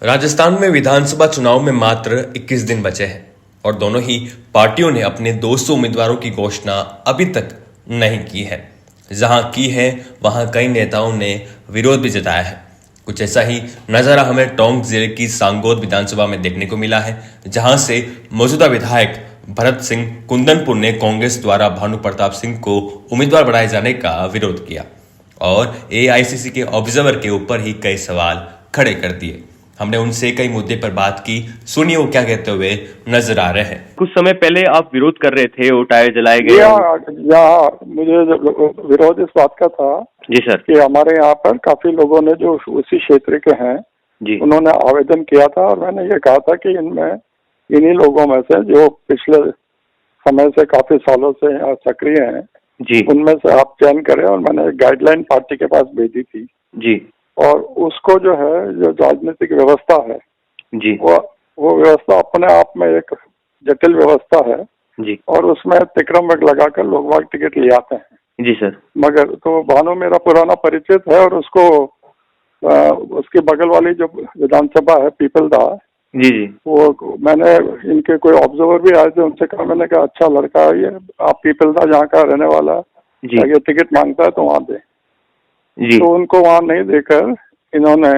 राजस्थान में विधानसभा चुनाव में मात्र 21 दिन बचे हैं और दोनों ही पार्टियों ने अपने 200 उम्मीदवारों की घोषणा अभी तक नहीं की है। जहां की है वहां कई नेताओं ने विरोध भी जताया है। कुछ ऐसा ही नजारा हमें टोंक जिले की सांगोद विधानसभा में देखने को मिला है, जहां से मौजूदा विधायक भरत सिंह कुंदनपुर ने कांग्रेस द्वारा भानु प्रताप सिंह को उम्मीदवार बनाए जाने का विरोध किया और एआईसीसी के ऑब्जर्वर के ऊपर ही कई सवाल खड़े कर दिए। हमने उनसे कई मुद्दे पर बात की, सुनिए वो क्या कहते हुए नजर आ रहे हैं। कुछ समय पहले आप विरोध कर रहे थे, वो टायर जलाए गए। मुझे विरोध इस बात का था जी सर कि हमारे यहाँ पर काफी लोगों ने जो उसी क्षेत्र के हैं जी, उन्होंने आवेदन किया था और मैंने ये कहा था कि इन्हीं लोगों में से जो पिछले समय से काफी सालों से यहाँ सक्रिय हैं जी उनमें से आप चयन करें। और मैंने एक गाइडलाइन पार्टी के पास भेजी थी जी और उसको जो है जो राजनीतिक व्यवस्था है जी वो व्यवस्था अपने आप में एक जटिल व्यवस्था है जी और उसमें तिक्रम लगाकर लोग बाग टिकट ले आते हैं। जी सर। मगर तो भानु मेरा पुराना परिचित है और उसको उसकी बगल वाली जो विधानसभा है पीपलदा जी जी वो मैंने इनके कोई ऑब्जर्वर भी आए थे, उनसे कहा, मैंने कहा अच्छा लड़का है ये, आप पीपलदा जहाँ का रहने वाला जी अगर टिकट मांगता है तो वहाँ दे। जी तो उनको वहाँ नहीं देकर इन्होंने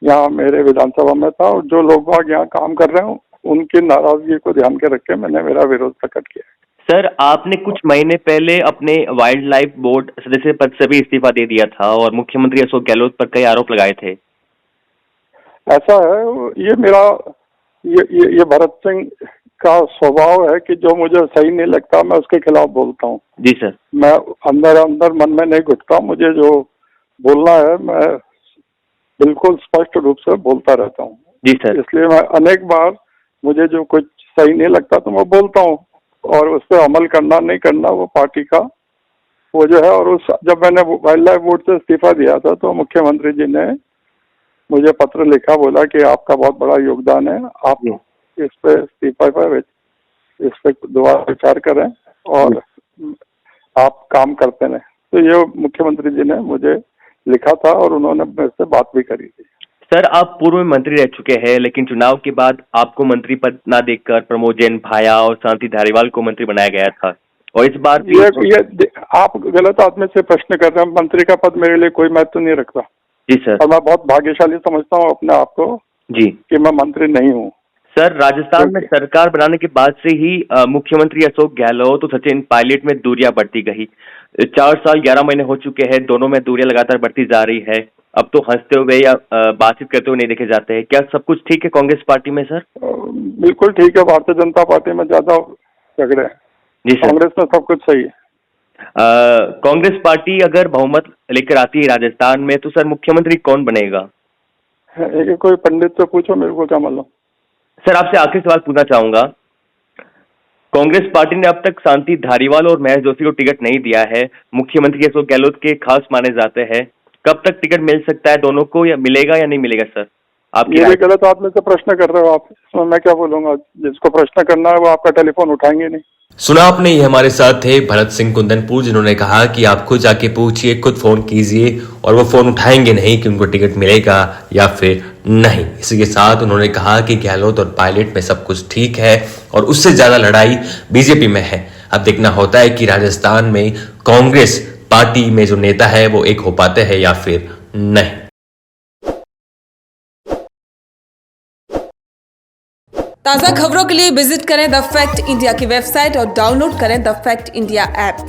यहाँ मेरे विधानसभा में था और जो लोग बाग यहाँ काम कर रहे हैं उनकी नाराजगी को ध्यान के रख के मैंने मेरा विरोध प्रकट किया। सर, आपने कुछ महीने पहले अपने वाइल्ड लाइफ बोर्ड सदस्य पद से भी इस्तीफा दे दिया था और मुख्यमंत्री अशोक गहलोत पर कई आरोप लगाए थे। ऐसा है, ये मेरा ये भरत सिंह का स्वभाव है कि जो मुझे सही नहीं लगता मैं उसके खिलाफ बोलता हूँ। जी सर। मैं अंदर मन में नहीं घुटता, मुझे जो बोलना है मैं बिल्कुल स्पष्ट रूप से बोलता रहता हूँ। जी सर। इसलिए मैं अनेक बार मुझे जो कुछ सही नहीं लगता तो मैं बोलता हूँ और उस पर अमल करना नहीं करना वो पार्टी का वो जो है। और जब मैंने वाइल्ड लाइफ बोर्ड से इस्तीफा दिया था तो मुख्यमंत्री जी ने मुझे पत्र लिखा, बोला कि आपका बहुत बड़ा योगदान है, आप इस पे इस्तीफा पर इस पे दोबारा विचार करें और आप काम करते रहे। तो ये मुख्यमंत्री जी ने मुझे लिखा था और उन्होंने मेरे से बात भी करी थी। सर, आप पूर्व में मंत्री रह चुके हैं, लेकिन चुनाव के बाद आपको मंत्री पद न देकर प्रमोद जैन, भाया और शांति धारीवाल को मंत्री बनाया गया था और इस बार ये आप गलत आदमी से प्रश्न कर रहे हैं। मंत्री का पद मेरे लिए कोई महत्व नहीं रखता। जी सर। और मैं बहुत भाग्यशाली समझता हूँ अपने आप को जी कि मैं मंत्री नहीं हूँ। सर, राजस्थान में सरकार बनाने के बाद से ही मुख्यमंत्री अशोक गहलोत और सचिन पायलट में दूरियां बढ़ती गई। 4 साल 11 महीने हो चुके हैं, दोनों में दूरियां लगातार बढ़ती जा रही है। अब तो हंसते हुए या बातचीत करते हुए नहीं देखे जाते हैं। क्या सब कुछ ठीक है कांग्रेस पार्टी में? सर बिल्कुल ठीक है, भारतीय जनता पार्टी में ज्यादा झगड़े हैं। जी सर। कांग्रेस में सब कुछ सही है। कांग्रेस पार्टी अगर बहुमत लेकर आती है राजस्थान में तो सर मुख्यमंत्री कौन बनेगा? कोई पंडित से पूछो, मेरे को क्या मालूम। सर, आपसे आखिरी सवाल पूछना चाहूंगा, कांग्रेस पार्टी ने अब तक शांति धारीवाल और महेश जोशी को टिकट नहीं दिया है, मुख्यमंत्री अशोक गहलोत के खास माने जाते हैं। कब तक टिकट मिल सकता है दोनों को, या मिलेगा या नहीं मिलेगा? सर आप ये गलत आदमी से प्रश्न कर रहे हो आप, इसमें मैं क्या बोलूंगा। जिसको प्रश्न करना है वो आपका टेलीफोन उठाएंगे नहीं। सुना आपने, ये हमारे साथ थे भरत सिंह कुंदनपुर, जिन्होंने कहा कि आप खुद जाके पूछिए, खुद फोन कीजिए और वो फोन उठाएंगे नहीं कि उनको टिकट मिलेगा या फिर नहीं। इसी के साथ उन्होंने कहा कि गहलोत और पायलट में सब कुछ ठीक है और उससे ज्यादा लड़ाई बीजेपी में है। अब देखना होता है कि राजस्थान में कांग्रेस पार्टी में जो नेता है वो एक हो पाते हैं या फिर नहीं। ताज़ा खबरों के लिए विजिट करें द फैक्ट इंडिया की वेबसाइट और डाउनलोड करें द फैक्ट इंडिया ऐप।